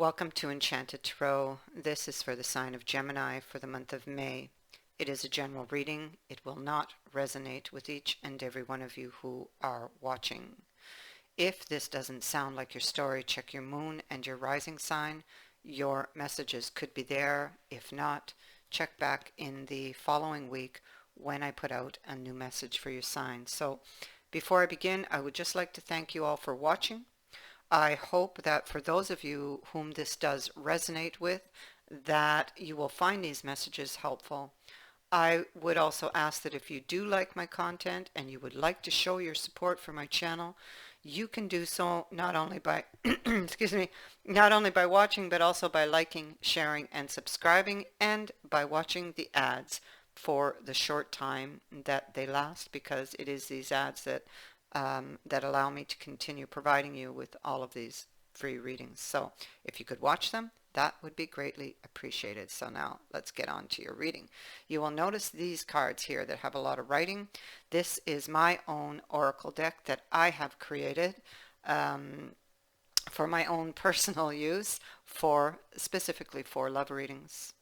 Welcome to Enchanted Tarot. This is for the sign of Gemini for the month of May. It is a general reading. It will not resonate with each and every one of you who are watching. If this doesn't sound like your story, check your moon and your rising sign. Your messages could be there. If not, check back in the following week when I put out a new message for your sign. So before I begin, I would just like to thank you all for watching. I hope that for those of you whom this does resonate with, that you will find these messages helpful. I would also ask that if you do like my content and you would like to show your support for my channel, you can do so not only by not only by watching, but also by liking, sharing, and subscribing, and by watching the ads for the short time that they last, because it is these ads that allow me to continue providing you with all of these free readings. So if you could watch them, that would be greatly appreciated. So now let's get on to your reading. You will notice these cards here that have a lot of writing. This is my own oracle deck that I have created for my own personal use, specifically for love readings.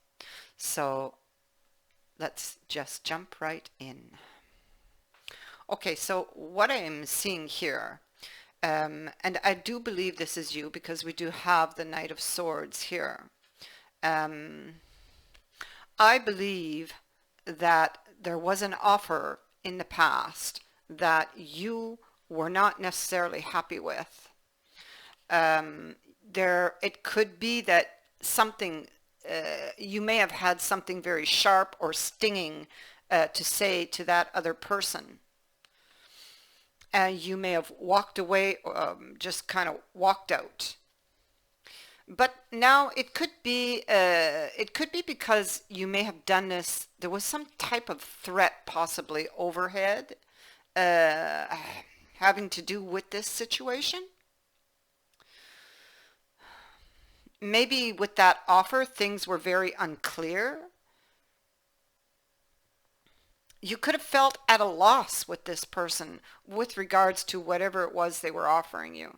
So let's just jump right in. Okay, so what I am seeing here, and I do believe this is you because we do have the Knight of Swords here. I believe that there was an offer in the past that you were not necessarily happy with. It could be that something, you may have had something very sharp or stinging to say to that other person. And you may have walked away, just kind of walked out. But now it could be because you may have done this. There was some type of threat possibly overhead having to do with this situation. Maybe with that offer, things were very unclear. You could have felt at a loss with this person with regards to whatever it was they were offering you.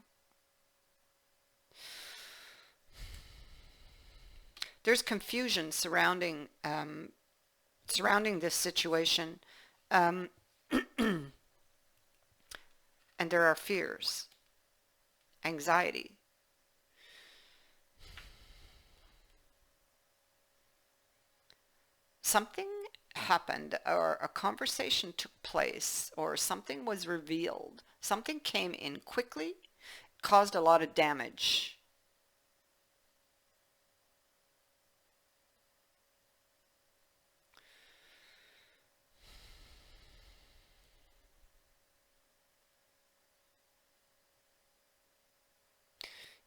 There's confusion surrounding this situation, and there are fears, anxiety. Something happened, or a conversation took place, or something was revealed. Something came in quickly, caused a lot of damage.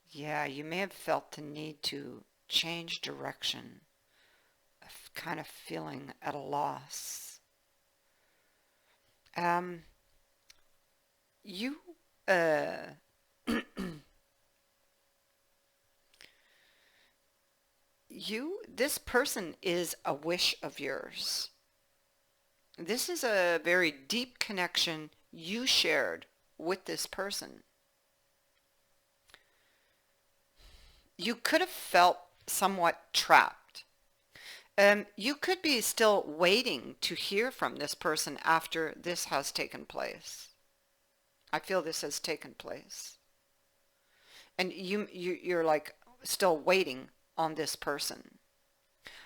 Yeah, you may have felt the need to change direction, kind of feeling at a loss. You this person is a wish of yours. This is a very deep connection you shared with this person. You could have felt somewhat trapped. You could be still waiting to hear from this person after this has taken place. I feel this has taken place. And you're like still waiting on this person.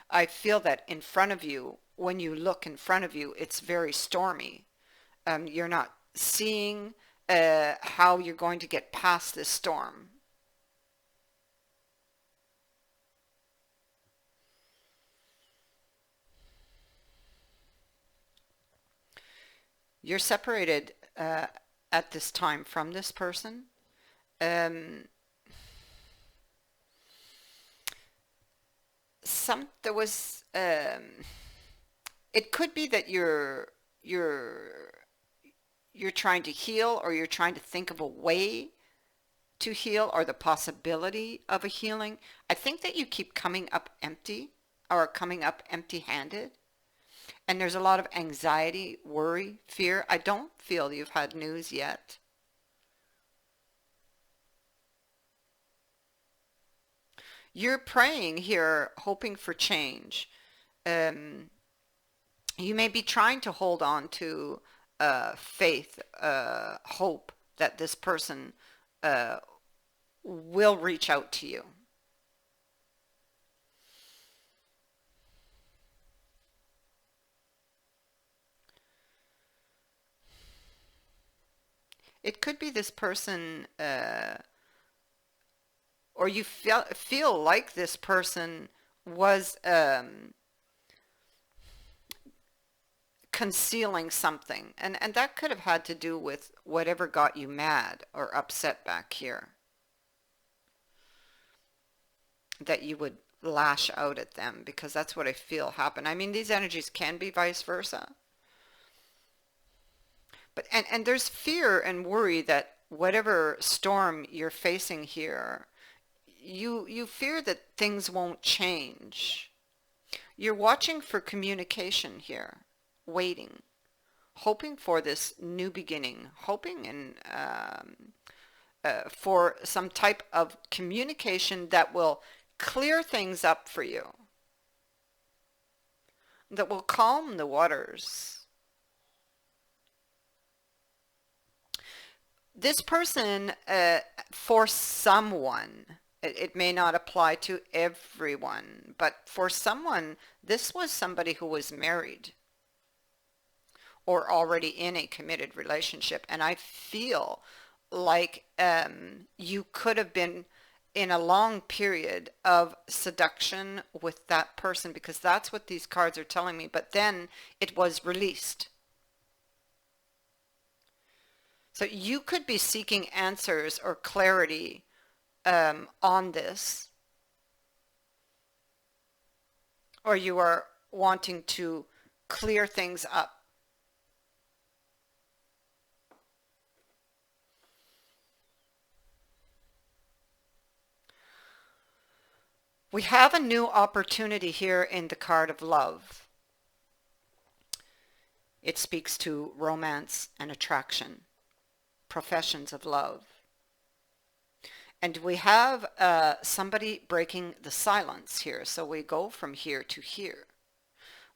I feel that in front of you, when you look in front of you, it's very stormy. You're not seeing how you're going to get past this storm. You're separated at this time from this person. It could be that you're trying to heal, or you're trying to think of a way to heal, or the possibility of a healing. I think that you keep coming up empty, or coming up empty-handed. And there's a lot of anxiety, worry, fear. I don't feel you've had news yet. You're praying here, hoping for change. Um, you may be trying to hold on to faith, hope that this person uh, will reach out to you. It could be this person, or you feel like this person was concealing something, and that could have had to do with whatever got you mad or upset back here, that you would lash out at them, because that's what I feel happened. I mean, these energies can be vice versa. But and there's fear and worry that whatever storm you're facing here, you fear that things won't change. You're watching for communication here, waiting, hoping for this new beginning, hoping and for some type of communication that will clear things up for you, that will calm the waters. This person, for someone, it may not apply to everyone, but for someone, this was somebody who was married or already in a committed relationship. And I feel like you could have been in a long period of seduction with that person, because that's what these cards are telling me. But then it was released. So you could be seeking answers or clarity on this, or you are wanting to clear things up. We have a new opportunity here in the card of love. It speaks to romance and attraction, professions of love. And we have somebody breaking the silence here. So we go from here to here.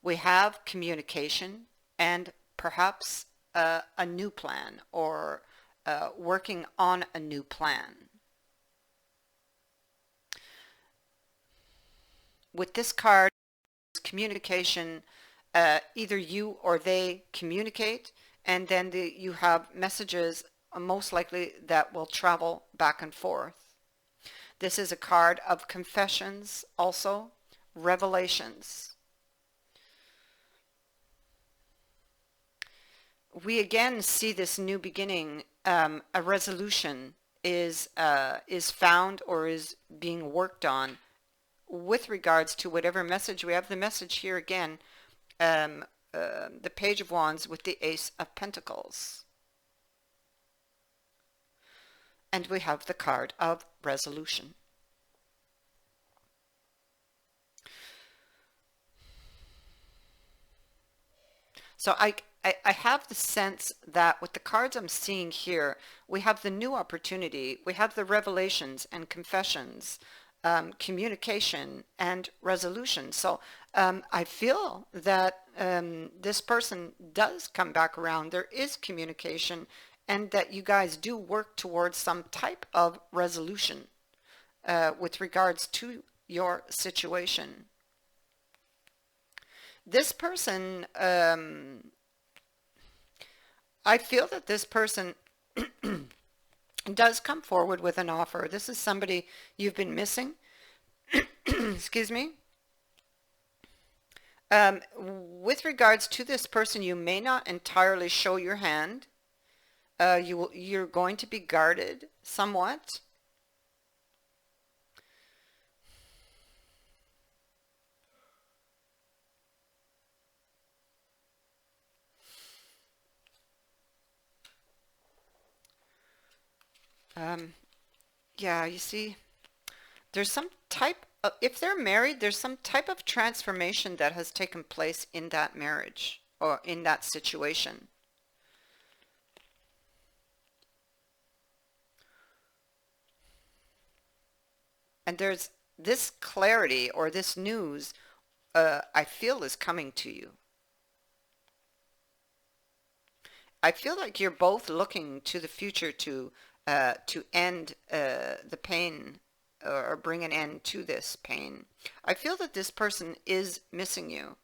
We have communication and perhaps a new plan, or working on a new plan. With this card, communication, either you or they communicate, and then you have messages most likely that will travel back and forth. This is a card of confessions, also revelations. We again see this new beginning. A resolution is found or is being worked on with regards to whatever message. We have the message here again, the Page of Wands with the Ace of Pentacles. And we have the card of resolution. So I have the sense that with the cards I'm seeing here, we have the new opportunity, we have the revelations and confessions, communication and resolution. So I feel that this person does come back around. There is communication, and that you guys do work towards some type of resolution with regards to your situation. This person, I feel that this person does come forward with an offer. This is somebody you've been missing. Excuse me. With regards to this person, you may not entirely show your hand. You're going to be guarded somewhat. Yeah, you see, there's some type of, if they're married, there's some type of transformation that has taken place in that marriage or in that situation. And this clarity or this news, I feel is coming to you. I feel like you're both looking to the future to end the pain or bring an end to this pain. I feel that this person is missing you.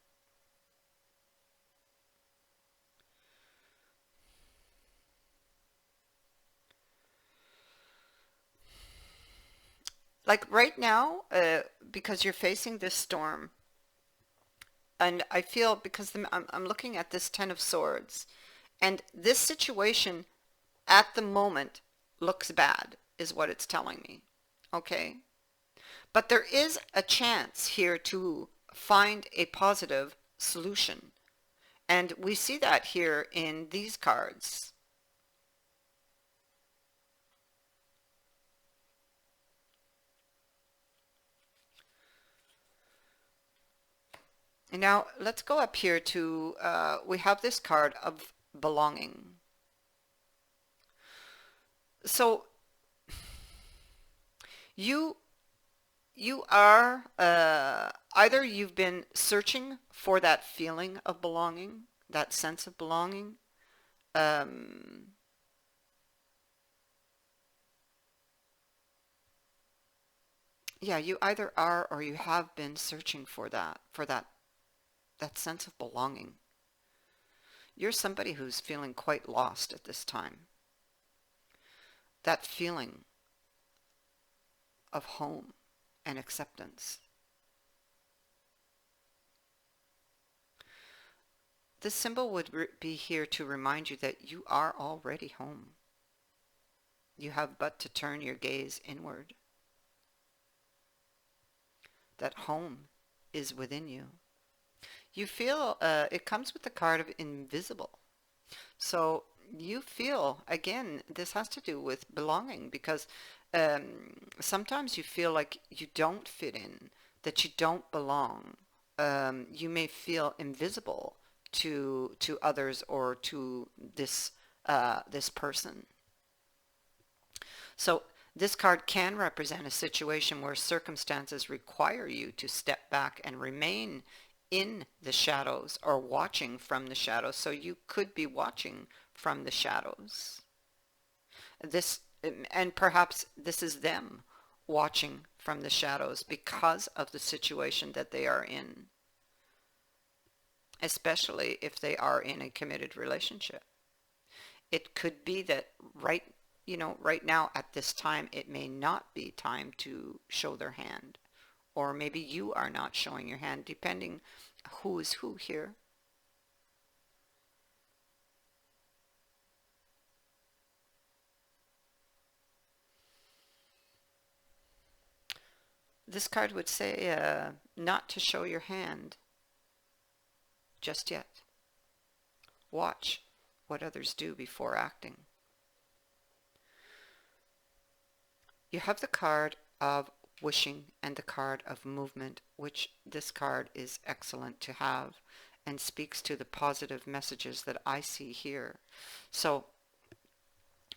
Like right now, because you're facing this storm, and I feel because I'm looking at this Ten of Swords, and this situation at the moment looks bad, is what it's telling me. Okay? But there is a chance here to find a positive solution. And we see that here in these cards. And now let's go up here to, we have this card of belonging. So you are either you've been searching for that feeling of belonging, that sense of belonging. Um, yeah, you either are or you have been searching for that sense of belonging. You're somebody who's feeling quite lost at this time. That feeling of home and acceptance. This symbol would be here to remind you that you are already home. You have but to turn your gaze inward. That home is within you. You feel, it comes with the card of invisible. So you feel, again, this has to do with belonging, because sometimes you feel like you don't fit in, that you don't belong. You may feel invisible to others or to this person. So this card can represent a situation where circumstances require you to step back and remain in the shadows or watching from the shadows. So you could be watching from the shadows. This, and perhaps this is them watching from the shadows because of the situation that they are in, especially if they are in a committed relationship. It could be that right now at this time, it may not be time to show their hand, or maybe you are not showing your hand, depending who is who here. This card would say not to show your hand just yet. Watch what others do before acting. You have the card of wishing and the card of movement, which this card is excellent to have and speaks to the positive messages that I see here. So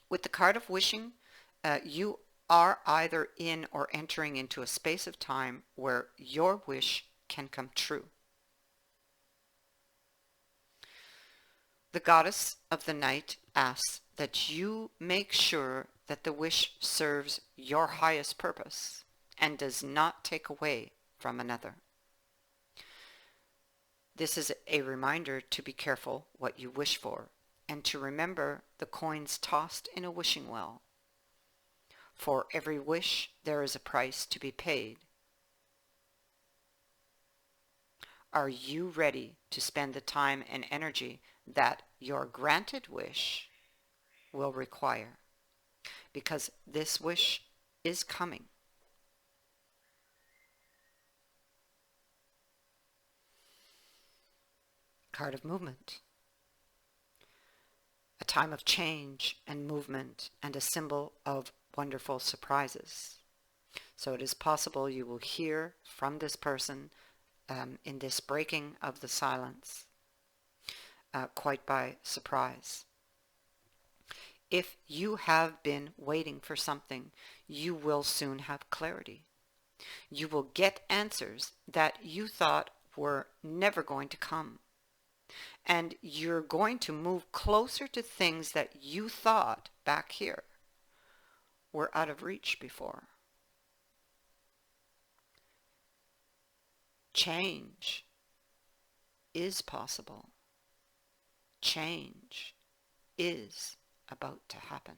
with the card of wishing, you are either in or entering into a space of time where your wish can come true. The goddess of the night asks that you make sure that the wish serves your highest purpose and does not take away from another. This is a reminder to be careful what you wish for and to remember the coins tossed in a wishing well. For every wish there is a price to be paid. Are you ready to spend the time and energy that your granted wish will require? Because this wish is coming. Card of movement. A time of change and movement and a symbol of wonderful surprises. So it is possible you will hear from this person in this breaking of the silence, quite by surprise. If you have been waiting for something, you will soon have clarity. You will get answers that you thought were never going to come. And you're going to move closer to things that you thought back here were out of reach before. Change is possible. Change is about to happen.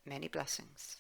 Many blessings.